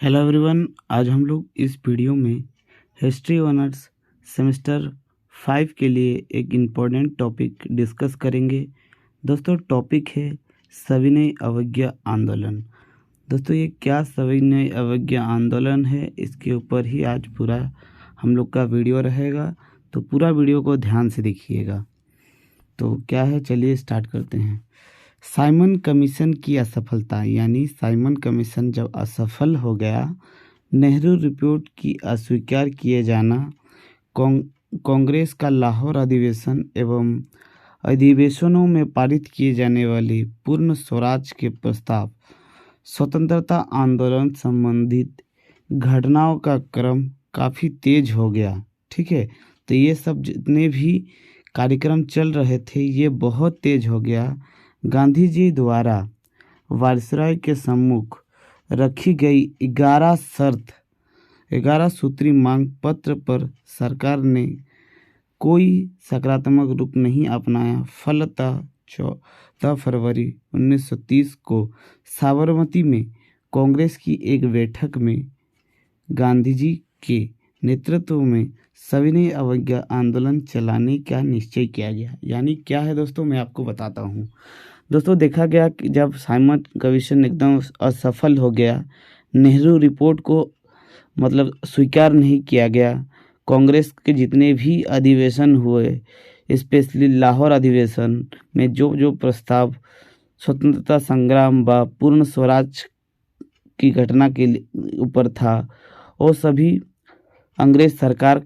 Hello everyone, आज हम लोग इस वीडियो में हिस्ट्री ऑनर्स सेमेस्टर 5 के लिए एक इम्पोर्टेंट टॉपिक डिस्कस करेंगे। दोस्तों, टॉपिक है सविनय अवज्ञा आंदोलन। दोस्तों, ये क्या सविनय अवज्ञा आंदोलन है, इसके ऊपर ही आज पूरा हम लोग का वीडियो रहेगा, तो पूरा वीडियो को ध्यान से देखिएगा। तो क्या है, चलिए स्टार्ट करते हैं। साइमन कमीशन की असफलता, यानी साइमन कमीशन जब असफल हो गया, नेहरू रिपोर्ट की अस्वीकार किए जाना, कांग्रेस का लाहौर अधिवेशन एवं अधिवेशनों में पारित किए जाने वाले पूर्ण स्वराज के प्रस्ताव, स्वतंत्रता आंदोलन संबंधित घटनाओं का क्रम काफ़ी तेज हो गया। ठीक है, तो ये सब जितने भी कार्यक्रम चल रहे थे ये बहुत तेज हो गया। गांधी जी द्वारा वायसराय के सम्मुख रखी गई 11 सूत्री मांग पत्र पर सरकार ने कोई सकारात्मक रूप नहीं अपनाया। फलतः 14 फरवरी 1930 को साबरमती में कांग्रेस की एक बैठक में गांधी जी के नेतृत्व में सविनय अवज्ञा आंदोलन चलाने का निश्चय किया गया। यानी क्या है दोस्तों, मैं आपको बताता हूँ। दोस्तों, देखा गया कि जब साइमन कमीशन एकदम असफल हो गया, नेहरू रिपोर्ट को स्वीकार नहीं किया गया, कांग्रेस के जितने भी अधिवेशन हुए, स्पेशली लाहौर अधिवेशन में जो जो प्रस्ताव स्वतंत्रता संग्राम व पूर्ण स्वराज की घटना के ऊपर था, वो सभी अंग्रेज सरकार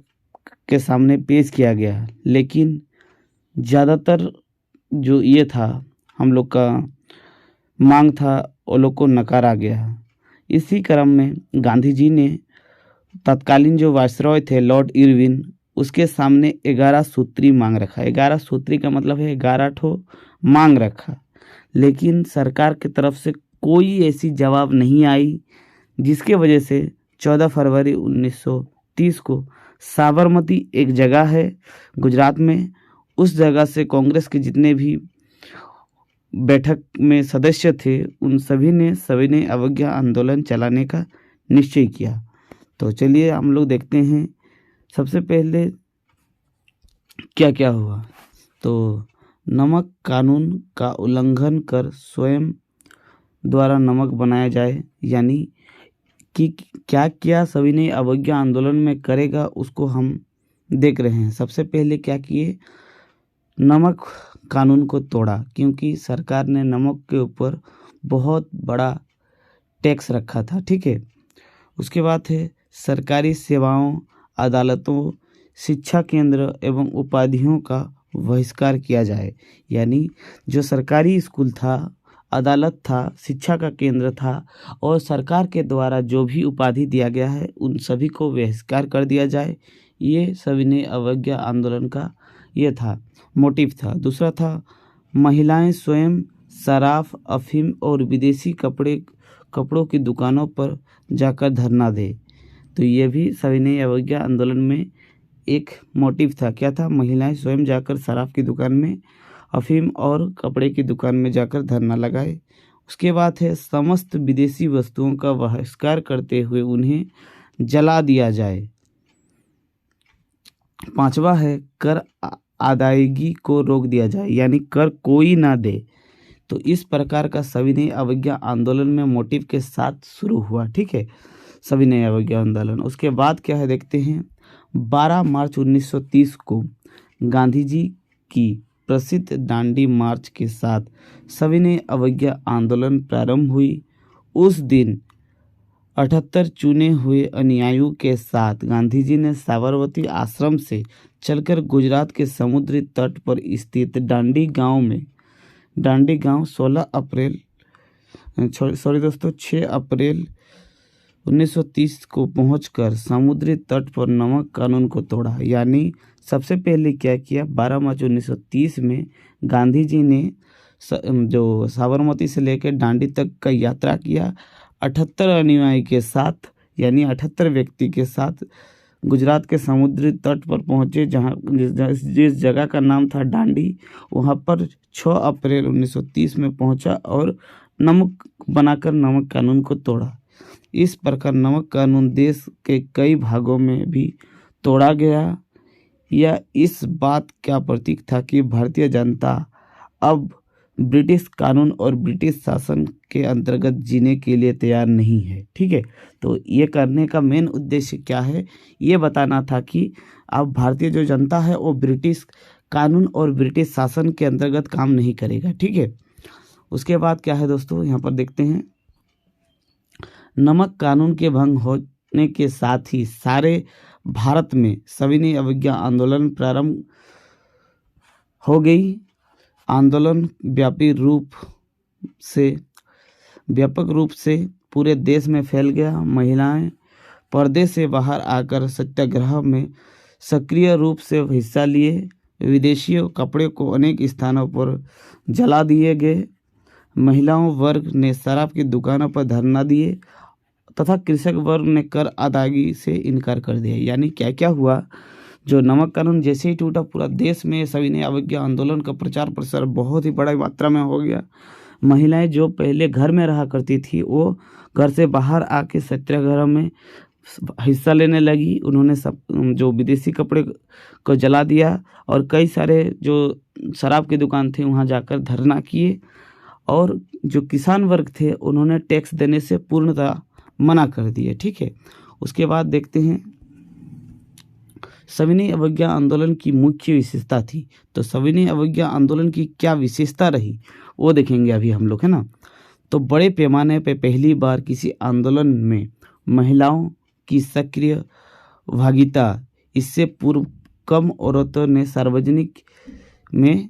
के सामने पेश किया गया। लेकिन ज़्यादातर जो ये था हम लोग का मांग था, वो लोग को नकारा गया। इसी क्रम में गांधी जी ने तत्कालीन जो वायसरॉय थे लॉर्ड इरविन, उसके सामने 11 सूत्री मांग रखा। 11 सूत्री का मतलब है 11 ठो मांग रखा। लेकिन सरकार की तरफ से कोई ऐसी जवाब नहीं आई, जिसके वजह से 14 फरवरी 1930 को साबरमती एक जगह है गुजरात में, उस जगह से कांग्रेस के जितने भी बैठक में सदस्य थे उन सभी ने सविनय अवज्ञा आंदोलन चलाने का निश्चय किया। तो चलिए हम लोग देखते हैं सबसे पहले क्या क्या हुआ। तो नमक कानून का उल्लंघन कर स्वयं द्वारा नमक बनाया जाए, यानी कि क्या क्या सविनय अवज्ञा आंदोलन में करेगा उसको हम देख रहे हैं। सबसे पहले क्या किए, नमक कानून को तोड़ा, क्योंकि सरकार ने नमक के ऊपर बहुत बड़ा टैक्स रखा था। ठीक है, उसके बाद है सरकारी सेवाओं, अदालतों, शिक्षा केंद्र एवं उपाधियों का बहिष्कार किया जाए। यानी जो सरकारी स्कूल था, अदालत था, शिक्षा का केंद्र था और सरकार के द्वारा जो भी उपाधि दिया गया है उन सभी को बहिष्कार कर दिया जाए। ये सविनय अवज्ञा आंदोलन का ये था, मोटिव था। दूसरा था महिलाएं स्वयं शराब, अफीम और विदेशी कपड़ों की दुकानों पर जाकर धरना दे। तो ये भी सविनय अवज्ञा आंदोलन में एक मोटिव था। क्या था, महिलाएं स्वयं जाकर शराब की दुकान में, अफीम और कपड़े की दुकान में जाकर धरना लगाए। उसके बाद है समस्त विदेशी वस्तुओं का बहिष्कार करते हुए उन्हें जला दिया जाए। पांचवा है कर अदायगी को रोक दिया जाए, यानी कर कोई ना दे। तो इस प्रकार का सविनय अवज्ञा आंदोलन में मोटिव के साथ शुरू हुआ। ठीक है, सविनय अवज्ञा आंदोलन। उसके बाद क्या है देखते हैं। 12 मार्च 1930 को गांधी जी की प्रसिद्ध दांडी मार्च के साथ सविनय अवज्ञा आंदोलन प्रारंभ हुई। उस दिन 78 चुने हुए अनुयायियों के साथ गांधी जी ने साबरमती आश्रम से चलकर गुजरात के समुद्री तट पर स्थित दांडी गांव 6 अप्रैल 1930 को पहुंचकर समुद्री तट पर नमक कानून को तोड़ा। यानी सबसे पहले क्या किया, 12 मार्च 1930 में गांधी जी ने जो साबरमती से लेकर दांडी तक का यात्रा किया, 78 अनुयायी के साथ, यानी 78 व्यक्ति के साथ गुजरात के समुद्री तट पर पहुंचे, जहां जिस जगह का नाम था दांडी, वहां पर 6 अप्रैल 1930 में पहुंचा और नमक बनाकर नमक कानून को तोड़ा। इस प्रकार नमक कानून देश के कई भागों में भी तोड़ा गया। यह इस बात का प्रतीक था कि भारतीय जनता अब ब्रिटिश कानून और ब्रिटिश शासन के अंतर्गत जीने के लिए तैयार नहीं है। ठीक है, तो ये करने का मेन उद्देश्य क्या है, ये बताना था कि अब भारतीय जो जनता है वो ब्रिटिश कानून और ब्रिटिश शासन के अंतर्गत काम नहीं करेगा। ठीक है, उसके बाद क्या है दोस्तों, यहाँ पर देखते हैं, नमक कानून के भंग होने के साथ ही सारे भारत में सविनय अवज्ञा आंदोलन प्रारंभ हो गई। आंदोलन व्यापक रूप से पूरे देश में फैल गया। महिलाएं पर्दे से बाहर आकर सत्याग्रह में सक्रिय रूप से हिस्सा लिए। विदेशी कपड़े को अनेक स्थानों पर जला दिए गए। महिलाओं वर्ग ने शराब की दुकानों पर धरना दिए तथा कृषक वर्ग ने कर अदायगी से इनकार कर दिया। यानी क्या क्या हुआ, जो नमक कानून जैसे ही टूटा, पूरा देश में सविनय अवज्ञा आंदोलन का प्रचार प्रसार बहुत ही बड़ी मात्रा में हो गया। महिलाएं जो पहले घर में रहा करती थी वो घर से बाहर आके सत्याग्रह में हिस्सा लेने लगी। उन्होंने सब जो विदेशी कपड़े को जला दिया और कई सारे जो शराब की दुकान थे वहाँ जाकर धरना किए। और जो किसान वर्ग थे उन्होंने टैक्स देने से पूर्णतः मना कर दिए। ठीक है, उसके बाद देखते हैं सविनय अवज्ञा आंदोलन की मुख्य विशेषता थी। तो सविनय अवज्ञा आंदोलन की क्या विशेषता रही वो देखेंगे अभी हम लोग, है ना। तो बड़े पैमाने पर पहली बार किसी आंदोलन में महिलाओं की सक्रिय भागीदारिता, इससे पूर्व कम औरतों ने सार्वजनिक में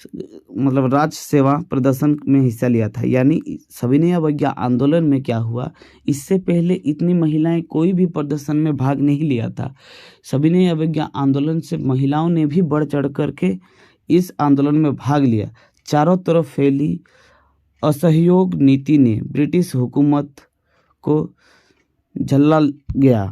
मतलब राज्य सेवा प्रदर्शन में हिस्सा लिया था। यानी सविनय अवज्ञा आंदोलन में क्या हुआ, इससे पहले इतनी महिलाएं कोई भी प्रदर्शन में भाग नहीं लिया था। सविनय अवज्ञा आंदोलन से महिलाओं ने भी बढ़ चढ़ करके इस आंदोलन में भाग लिया। चारों तरफ फैली असहयोग नीति ने ब्रिटिश हुकूमत को झल्ला गया।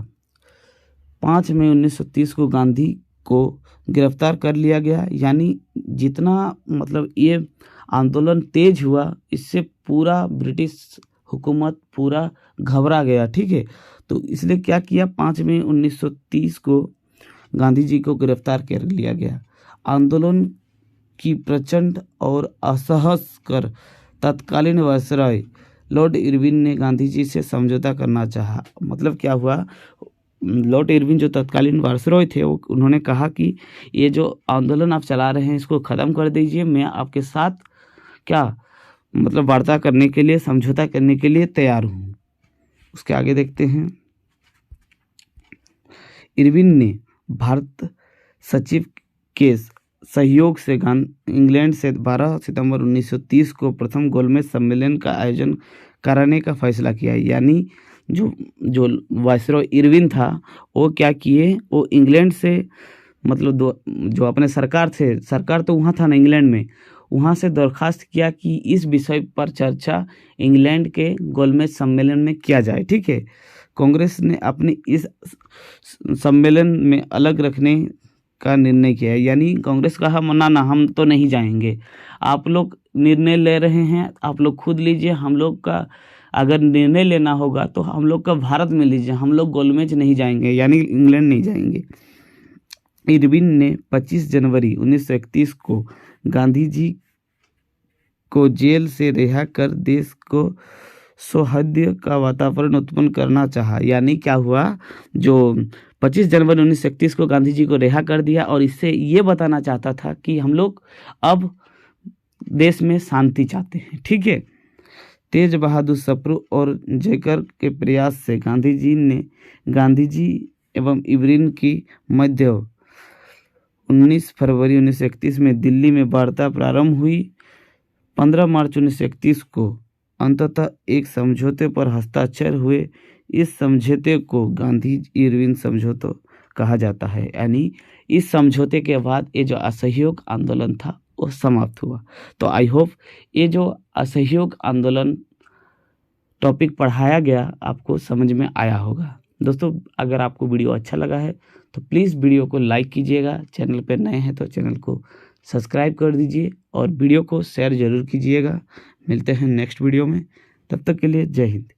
5 मई 1930 को गांधी को गिरफ्तार कर लिया गया। यानी जितना मतलब ये आंदोलन तेज हुआ, इससे पूरा ब्रिटिश हुकूमत पूरा घबरा गया। ठीक है, तो इसलिए क्या किया, 5 मई 1930 को गांधी जी को गिरफ्तार कर लिया गया। आंदोलन की प्रचंड और असहज कर तत्कालीन वायसराय लॉर्ड इरविन ने गांधी जी से समझौता करना चाहा। मतलब क्या हुआ, लॉर्ड इरविन जो तत्कालीन वायसराय थे उन्होंने कहा कि ये जो आंदोलन आप चला रहे हैं इसको ख़त्म कर दीजिए, मैं आपके साथ क्या मतलब वार्ता करने के लिए, समझौता करने के लिए तैयार हूँ। उसके आगे देखते हैं, इरविन ने भारत सचिव के सहयोग से इंग्लैंड से 12 सितंबर 1930 को प्रथम गोलमेज सम्मेलन का आयोजन कराने का फैसला किया। यानी जो वायसरॉय इरविन था वो क्या किए, वो इंग्लैंड से मतलब जो अपने सरकार तो वहाँ था ना इंग्लैंड में, वहाँ से दरखास्त किया कि इस विषय पर चर्चा इंग्लैंड के गोलमेज सम्मेलन में किया जाए। ठीक है, कांग्रेस ने अपने इस सम्मेलन में अलग रखने का निर्णय किया। यानी कांग्रेस कहा ना हम तो नहीं जाएंगे, आप लोग निर्णय ले रहे हैं आप लोग खुद लीजिए, हम लोग का अगर निर्णय लेना होगा तो हम लोग का भारत में लीजिए, हम लोग गोलमेज नहीं जाएंगे, यानी इंग्लैंड नहीं जाएंगे। इरविन ने 25 जनवरी 1931 को गांधी जी को जेल से रिहा कर देश को सौहार्द का वातावरण उत्पन्न करना चाहा। यानी क्या हुआ, जो 25 जनवरी 1931 को गांधी जी को रिहा कर दिया और इससे ये बताना चाहता था कि हम लोग अब देश में शांति चाहते हैं। ठीक है, तेज बहादुर सप्रू और जयकर के प्रयास से गांधी जी एवं इरविन की मध्य 19 फरवरी 1931 में दिल्ली में वार्ता प्रारंभ हुई। 15 मार्च 1931 को अंततः एक समझौते पर हस्ताक्षर हुए। इस समझौते को गांधी इरविन समझौता कहा जाता है। यानी इस समझौते के बाद ये जो असहयोग आंदोलन था वो समाप्त हुआ। तो आई होप ये जो असहयोग आंदोलन टॉपिक पढ़ाया गया आपको समझ में आया होगा। दोस्तों अगर आपको वीडियो अच्छा लगा है तो प्लीज़ वीडियो को लाइक कीजिएगा, चैनल पर नए हैं तो चैनल को सब्सक्राइब कर दीजिए और वीडियो को शेयर ज़रूर कीजिएगा। मिलते हैं नेक्स्ट वीडियो में, तब तक के लिए जय हिंद।